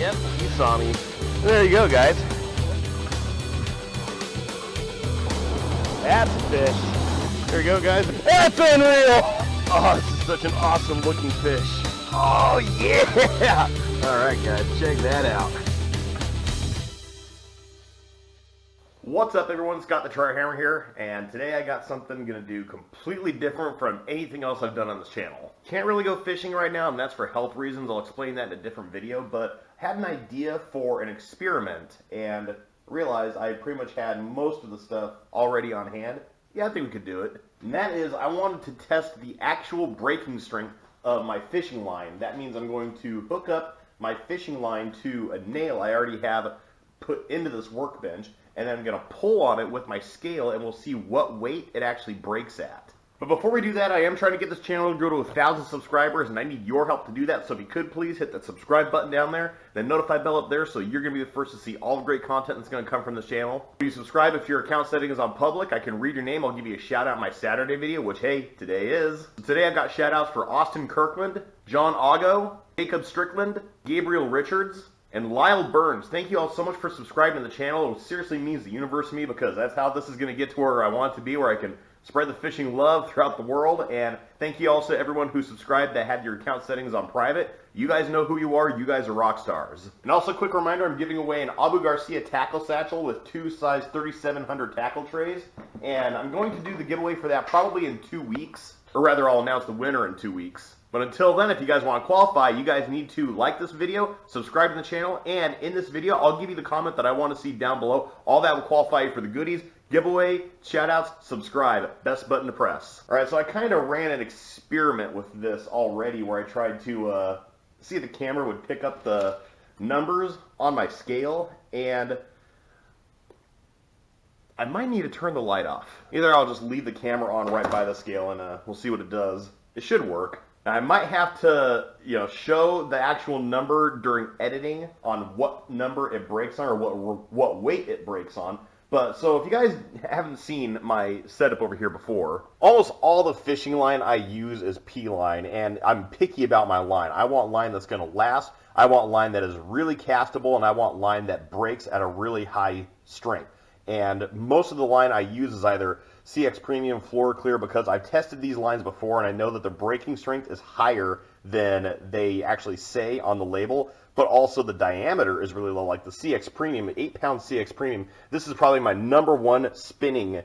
Yep, you saw me. There you go, guys. That's a fish. There you go, guys. That's unreal! Oh, this is such an awesome looking fish. Oh, yeah! Alright, guys, check that out. What's up, everyone? Scott the TroutHammer here, and today I got something gonna do completely different from anything else I've done on this channel. Can't really go fishing right now, and that's for health reasons. I'll explain that in a different video, but I had an idea for an experiment, and realized I pretty much had most of the stuff already on hand. Yeah, I think we could do it. And that is, I wanted to test the actual breaking strength of my fishing line. That means I'm going to hook up my fishing line to a nail I already have put into this workbench, and then I'm going to pull on it with my scale, and we'll see what weight it actually breaks at. But before we do that, I am trying to get this channel to go to 1,000 subscribers, and I need your help to do that. So if you could, please hit that subscribe button down there, the notify bell up there, so you're going to be the first to see all the great content that's going to come from this channel. If you subscribe, if your account setting is on public, I can read your name. I'll give you a shout out in my Saturday video, which, hey, today is. Today I've got shout outs for Austin Kirkland, John Oggo, Jacob Strickland, Gabriel Richards, and Lyle Burns. Thank you all so much for subscribing to the channel. It seriously means the universe to me, because that's how this is going to get to where I want it to be, where I can spread the fishing love throughout the world. And thank you also to everyone who subscribed that had your account settings on private. You guys know who you are. You guys are rock stars. And also, quick reminder, I'm giving away an Abu Garcia tackle satchel with 2 size 3700 tackle trays. And I'm going to do the giveaway for that probably in 2 weeks. Or rather, I'll announce the winner in 2 weeks. But until then, if you guys want to qualify, you guys need to like this video, subscribe to the channel, and in this video, I'll give you the comment that I want to see down below. All that will qualify you for the goodies, giveaway, shoutouts, subscribe. Best button to press. Alright, so I kind of ran an experiment with this already, where I tried to see if the camera would pick up the numbers on my scale, and I might need to turn the light off. Either I'll just leave the camera on right by the scale, and we'll see what it does. It should work. I might have to, show the actual number during editing on what number it breaks on, or what weight it breaks on. But, so if you guys haven't seen my setup over here before, almost all the fishing line I use is P-line, and I'm picky about my line. I want line that's going to last, I want line that is really castable, and I want line that breaks at a really high strength. And most of the line I use is either CX Premium, Fluoro Clear, because I've tested these lines before and I know that the breaking strength is higher than they actually say on the label, but also the diameter is really low. Like the CX Premium, 8-pound CX Premium, this is probably my #1 spinning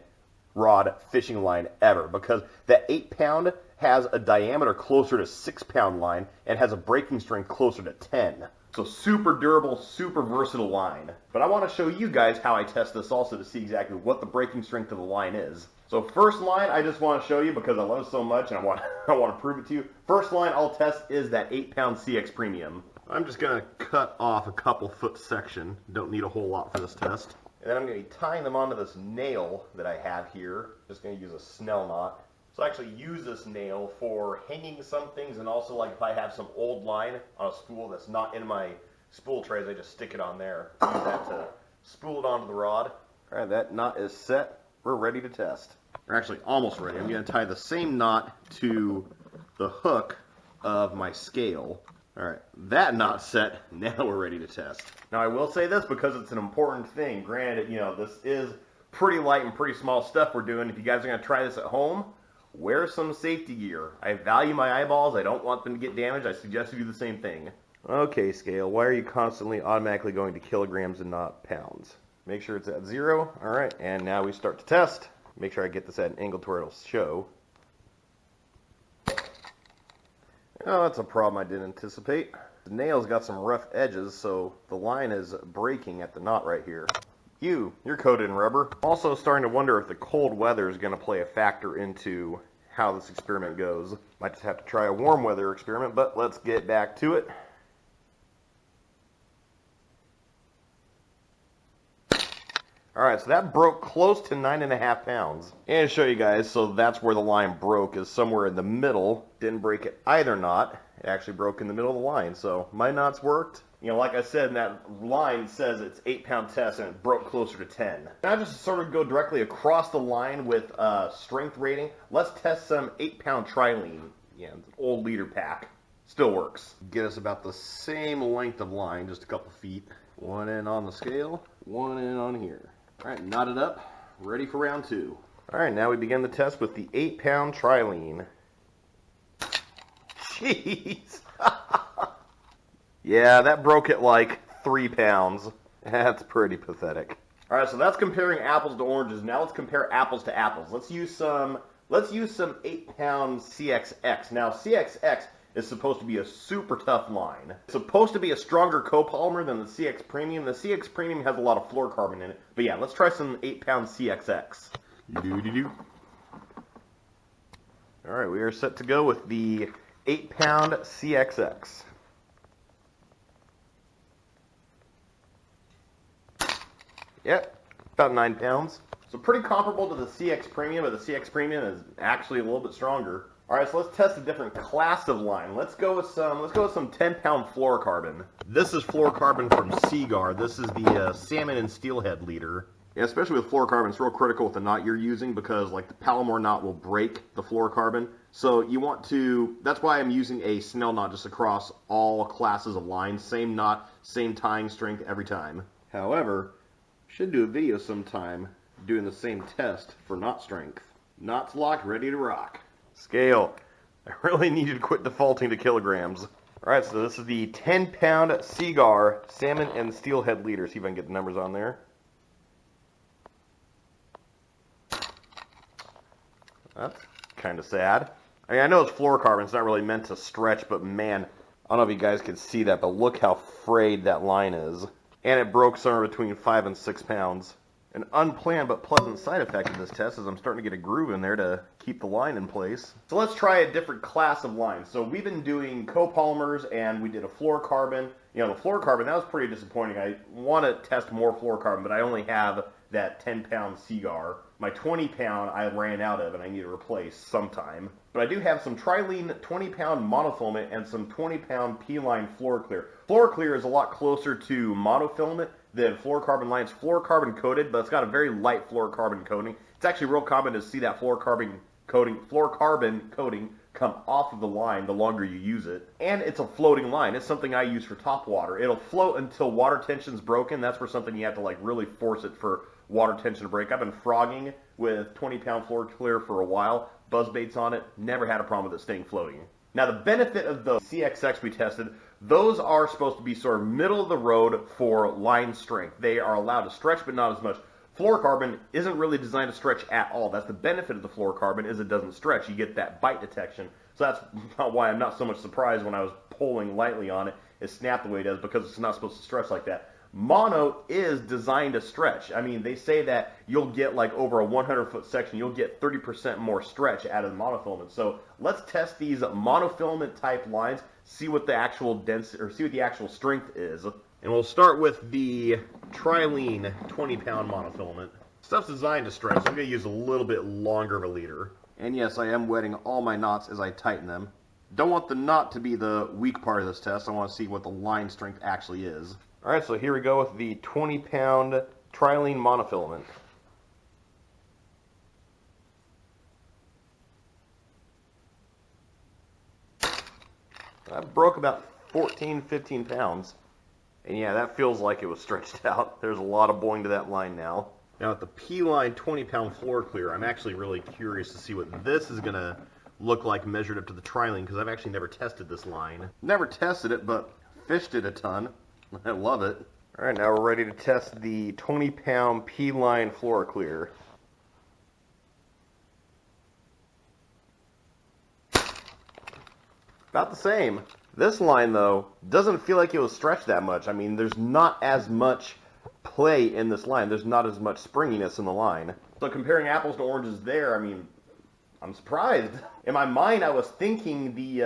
rod fishing line ever, because that 8-pound has a diameter closer to 6-pound line and has a breaking strength closer to 10. So super durable, super versatile line. But I want to show you guys how I test this also to see exactly what the breaking strength of the line is. So first line I just want to show you because I love it so much and I want to prove it to you. First line I'll test is that 8-pound CX Premium. I'm just going to cut off a couple foot section. Don't need a whole lot for this test. And then I'm going to be tying them onto this nail that I have here. Just going to use a snell knot. So I actually use this nail for hanging some things, and also like if I have some old line on a spool that's not in my spool trays, I just stick it on there. Use that to spool it onto the rod. Alright, that knot is set. We're ready to test. We're actually almost ready. I'm going to tie the same knot to the hook of my scale. Alright, that knot's set. Now we're ready to test. Now I will say this because it's an important thing. Granted, this is pretty light and pretty small stuff we're doing. If you guys are going to try this at home, wear some safety gear. I value my eyeballs. I don't want them to get damaged. I suggest you do the same thing. Okay, scale. Why are you constantly automatically going to kilograms and not pounds? Make sure it's at 0. All right, and now we start to test. Make sure I get this at an angle to where it'll show. Oh, that's a problem I didn't anticipate. The nail's got some rough edges, so the line is breaking at the knot right here. You're coated in rubber. Also starting to wonder if the cold weather is going to play a factor into how this experiment goes. Might just have to try a warm weather experiment, but let's get back to it. Alright, so that broke close to 9.5 pounds. And to show you guys, so that's where the line broke, is somewhere in the middle. Didn't break at either knot. It actually broke in the middle of the line, so my knots worked. Like I said, that line says it's 8-pound test and it broke closer to 10. Now just sort of go directly across the line with strength rating. Let's test some 8-pound trilene, an old leader pack. Still works. Get us about the same length of line, just a couple feet. One in on the scale, one in on here. All right, knotted up, ready for round 2. All right, now we begin the test with the 8-pound trilene. Jeez. Yeah, that broke it like 3 pounds. That's pretty pathetic. All right, so that's comparing apples to oranges. Now let's compare apples to apples. Let's use some 8-pound CXX. Now CXX is supposed to be a super tough line. It's supposed to be a stronger copolymer than the CX Premium. The CX Premium has a lot of fluorocarbon in it. But yeah, let's try some 8-pound CXX. All right, we are set to go with the 8-pound CXX. Yep, about 9 pounds. So pretty comparable to the CX Premium, but the CX Premium is actually a little bit stronger. All right, so let's test a different class of line. Let's go with some 10-pound fluorocarbon. This is fluorocarbon from Seaguar. This is the salmon and steelhead leader. Yeah, especially with fluorocarbon, it's real critical with the knot you're using because like the Palomar knot will break the fluorocarbon. So you want to, that's why I'm using a Snell knot just across all classes of lines. Same knot, same tying strength every time. However, should do a video sometime doing the same test for knot strength. Knots locked, ready to rock. Scale. I really need you to quit defaulting to kilograms. All right, so this is the 10-pound Seaguar salmon and steelhead leader. See if I can get the numbers on there. That's kind of sad. I mean, I know it's fluorocarbon. It's not really meant to stretch, but man, I don't know if you guys can see that, but look how frayed that line is. And it broke somewhere between 5 and 6 pounds. An unplanned but pleasant side effect of this test is I'm starting to get a groove in there to keep the line in place. So let's try a different class of line. So we've been doing copolymers and we did a fluorocarbon. You know, the fluorocarbon, that was pretty disappointing. I want to test more fluorocarbon, but I only have that 10-pound Seaguar. My 20-pound I ran out of and I need to replace sometime. But I do have some trilene 20-pound monofilament and some 20-pound P-line fluoroclear. Fluoroclear is a lot closer to monofilament than fluorocarbon line. It's fluorocarbon coated, but it's got a very light fluorocarbon coating. It's actually real common to see that fluorocarbon coating come off of the line the longer you use it. And it's a floating line. It's something I use for top water. It'll float until water tension's broken. That's where something you have to like really force it for water tension to break. I've been frogging with 20-pound fluoroclear for a while. Buzzbaits on it. Never had a problem with it staying floating. Now the benefit of the CXX we tested, those are supposed to be sort of middle of the road for line strength. They are allowed to stretch, but not as much. Fluorocarbon isn't really designed to stretch at all. That's the benefit of the fluorocarbon, is it doesn't stretch. You get that bite detection. So that's why I'm not so much surprised when I was pulling lightly on it. It snapped the way it does because it's not supposed to stretch like that. Mono is designed to stretch. I mean, they say that you'll get like over a 100-foot section, you'll get 30% more stretch out of the monofilament. So let's test these monofilament type lines, see what the actual density or see what the actual strength is. And we'll start with the trilene 20-pound monofilament. Stuff's designed to stretch, so I'm going to use a little bit longer of a leader. And yes, I am wetting all my knots as I tighten them. Don't want the knot to be the weak part of this test. I want to see what the line strength actually is. All right, so here we go with the 20-pound trilene monofilament. That broke about 14, 15 pounds. And yeah, that feels like it was stretched out. There's a lot of boing to that line now. Now with the P-line 20-pound fluoroclear, I'm actually really curious to see what this is going to look like measured up to the trilene, because I've actually never tested this line. Never tested it, but fished it a ton. I love it. All right, now we're ready to test the 20-pound P-line fluoroclear. About the same. This line, though, doesn't feel like it was stretched that much. I mean, there's not as much play in this line. There's not as much springiness in the line. So comparing apples to oranges there, I mean, I'm surprised. In my mind, I was thinking the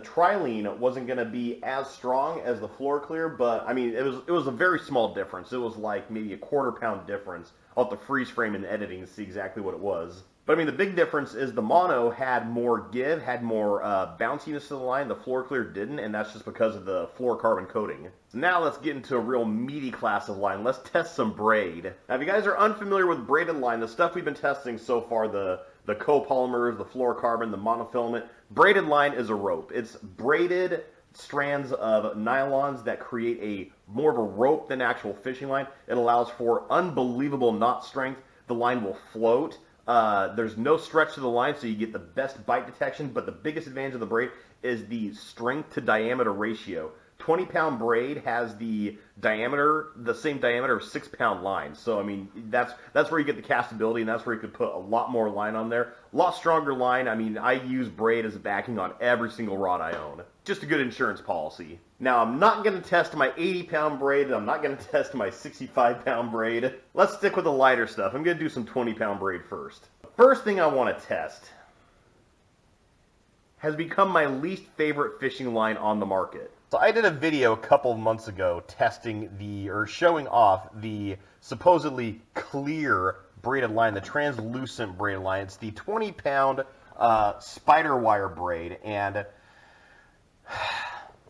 trilene wasn't going to be as strong as the fluoroclear, but I mean, it was a very small difference. It was like maybe a 1/4 pound difference. I'll have to freeze frame in editing to see exactly what it was. But I mean, the big difference is the mono had more give, had more bounciness to the line. The Fluoroclear didn't, and that's just because of the fluorocarbon coating. So now let's get into a real meaty class of line. Let's test some braid. Now, if you guys are unfamiliar with braided line, the stuff we've been testing so far, the copolymers, the fluorocarbon, the monofilament, braided line is a rope. It's braided strands of nylons that create more of a rope than actual fishing line. It allows for unbelievable knot strength. The line will float. There's no stretch to the line, so you get the best bite detection, but the biggest advantage of the braid is the strength to diameter ratio. 20-pound braid has the same diameter of 6-pound line. So, I mean, that's where you get the castability, and that's where you could put a lot more line on there. A lot stronger line. I mean, I use braid as a backing on every single rod I own. Just a good insurance policy. Now, I'm not going to test my 80-pound braid, and I'm not going to test my 65-pound braid. Let's stick with the lighter stuff. I'm going to do some 20-pound braid first. First thing I want to test has become my least favorite fishing line on the market. So I did a video a couple of months ago showing off the supposedly clear braided line, the translucent braided line. It's the 20-pound spider wire braid, and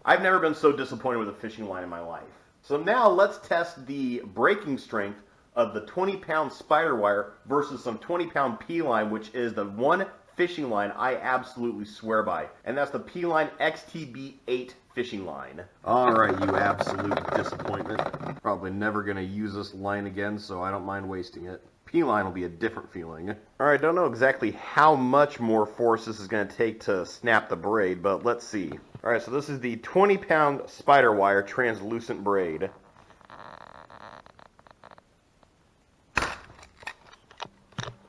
I've never been so disappointed with a fishing line in my life. So now let's test the breaking strength of the 20-pound spider wire versus some 20-pound P-line, which is the one fishing line I absolutely swear by, and that's the P-line XTB8 fishing line. Alright, you absolute disappointment. Probably never going to use this line again, so I don't mind wasting it. P-line will be a different feeling. Alright, don't know exactly how much more force this is going to take to snap the braid, but let's see. Alright, so this is the 20-pound spider wire translucent braid.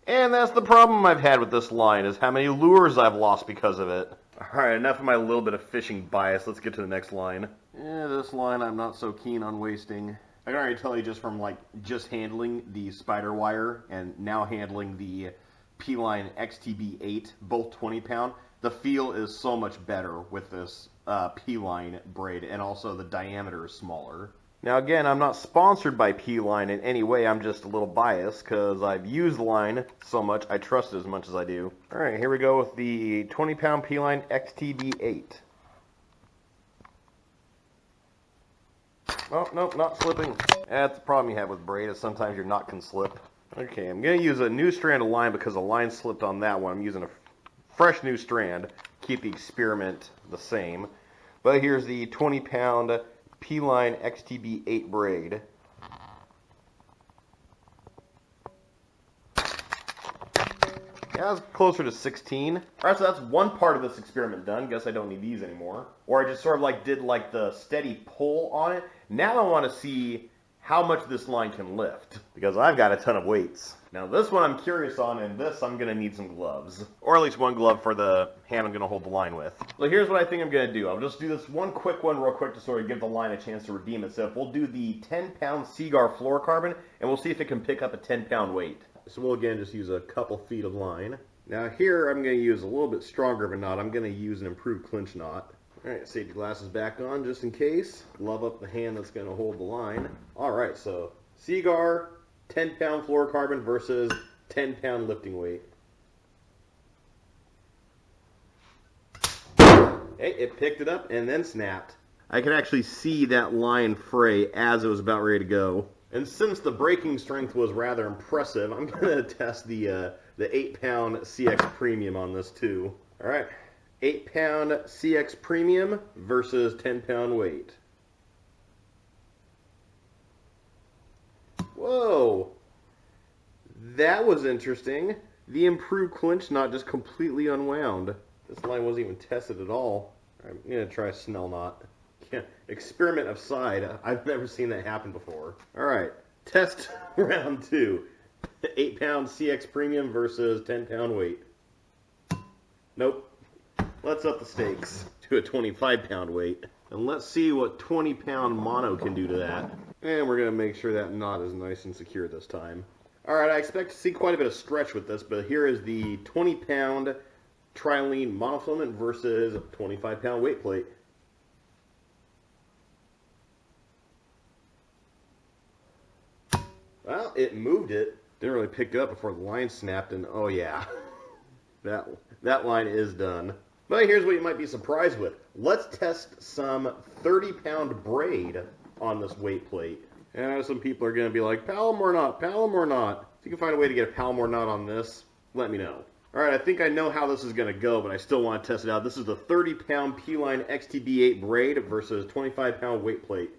And that's the problem I've had with this line, is how many lures I've lost because of it. Alright, enough of my little bit of fishing bias. Let's get to the next line. This line I'm not so keen on wasting. I can already tell you just from just handling the spider wire and now handling the P-line XTB8, both 20-pound, the feel is so much better with this P-line braid, and also the diameter is smaller. Now again, I'm not sponsored by P-line in any way, I'm just a little biased because I've used the line so much, I trust it as much as I do. Alright, here we go with the 20-pound P-line XTB8. Oh, nope, not slipping. That's the problem you have with braid, is sometimes your knot can slip. Okay, I'm going to use a new strand of line because the line slipped on that one. I'm using a fresh new strand, keep the experiment the same. But here's the 20-pound P-line XTB8 braid. Yeah, it's closer to 16. Alright, so that's one part of this experiment done. Guess I don't need these anymore. Or I just sort of did the steady pull on it. Now I want to see how much this line can lift, because I've got a ton of weights. Now this one I'm curious on, and this I'm going to need some gloves. Or at least one glove for the hand I'm going to hold the line with. So here's what I think I'm going to do. I'll just do this one real quick to sort of give the line a chance to redeem itself. We'll do the 10-pound Seaguar fluorocarbon, and we'll see if it can pick up a 10-pound weight. So we'll again just use a couple feet of line. Now here I'm going to use a little bit stronger of a knot. I'm going to use an improved clinch knot. Alright, safety glasses back on just in case. Glove up the hand that's going to hold the line. Alright, so Seaguar, 10-pound fluorocarbon versus 10-pound lifting weight. Hey, it picked it up and then snapped. I can actually see that line fray as it was about ready to go. And since the breaking strength was rather impressive, I'm going to test the 8-pound CX Premium on this too. Alright. 8-pound CX Premium versus 10-pound weight. Whoa! That was interesting. The improved clinch knot just completely unwound. This line wasn't even tested at all. I'm going to try a snell knot. Experiment aside, I've never seen that happen before. Alright, test round 2. 8-pound CX Premium versus 10-pound weight. Nope. Let's up the stakes to a 25-pound weight. And let's see what 20-pound mono can do to that. And we're going to make sure that knot is nice and secure this time. Alright, I expect to see quite a bit of stretch with this, but here is the 20-pound trilene monofilament versus 25-pound weight plate. Well, it moved it. Didn't really pick up before the line snapped, and oh yeah, that line is done. But here's what you might be surprised with. Let's test some 30-pound braid on this weight plate. And I know some people are going to be like, Palomar knot, Palomar knot. If you can find a way to get a Palomar knot on this, let me know. Alright, I think I know how this is going to go, but I still want to test it out. This is the 30-pound P-Line XTB8 braid versus 25-pound weight plate.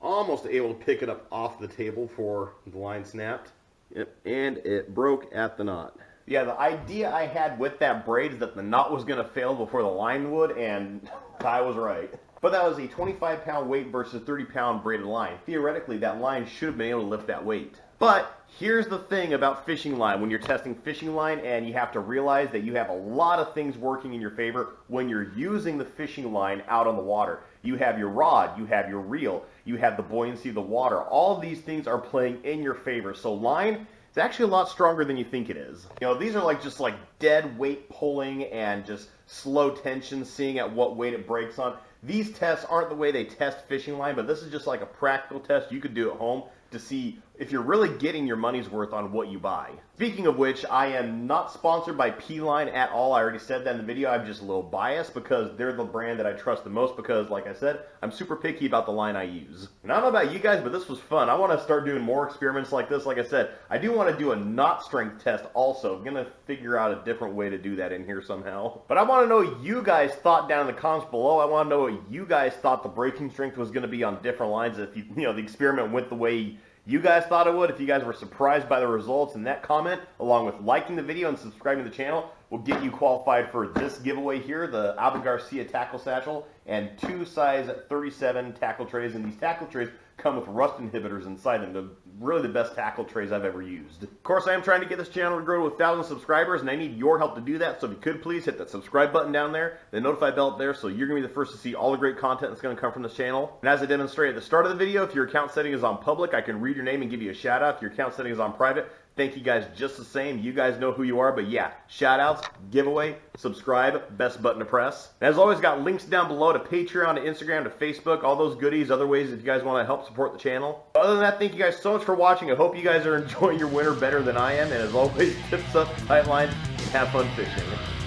Almost able to pick it up off the table before the line snapped. Yep, and it broke at the knot. Yeah, the idea I had with that braid is that the knot was going to fail before the line would, and I was right. But that was a 25-pound weight versus 30-pound braided line. Theoretically, that line should have been able to lift that weight. But here's the thing about fishing line when you're testing fishing line, and you have to realize that you have a lot of things working in your favor when you're using the fishing line out on the water. You have your rod, you have your reel, you have the buoyancy of the water. All of these things are playing in your favor. So line is actually a lot stronger than you think it is. You know, these are just like dead weight pulling and just slow tension, seeing at what weight it breaks on. These tests aren't the way they test fishing line, but this is just like a practical test you could do at home to see if you're really getting your money's worth on what you buy. Speaking of which, I am not sponsored by P-Line at all. I already said that in the video. I'm just a little biased because they're the brand that I trust the most because, like I said, I'm super picky about the line I use. And I don't know about you guys, but this was fun. I want to start doing more experiments like this. Like I said, I do want to do a knot strength test also. I'm going to figure out a different way to do that in here somehow. But I want to know what you guys thought down in the comments below. I want to know what you guys thought the breaking strength was going to be on different lines. If you know, the experiment went the way you guys thought it would. If you guys were surprised by the results, and that comment, along with liking the video and subscribing to the channel, will get you qualified for this giveaway here, the Abu Garcia tackle satchel, and 2 size 37 tackle trays. And these tackle trays come with rust inhibitors inside them. They're really the best tackle trays I've ever used. Of course, I am trying to get this channel to grow to 1,000 subscribers, and I need your help to do that. So if you could please hit that subscribe button down there, the notify bell up there, so you're going to be the first to see all the great content that's going to come from this channel. And as I demonstrated at the start of the video, if your account setting is on public, I can read your name and give you a shout out. If your account setting is on private, thank you guys just the same. You guys know who you are, but yeah, shout outs, giveaway, subscribe, best button to press. And as always, got links down below to Patreon, to Instagram, to Facebook, all those goodies, other ways if you guys want to help support the channel. But other than that, thank you guys so much for watching. I hope you guys are enjoying your winter better than I am. And as always, tips up, tight lines, and have fun fishing.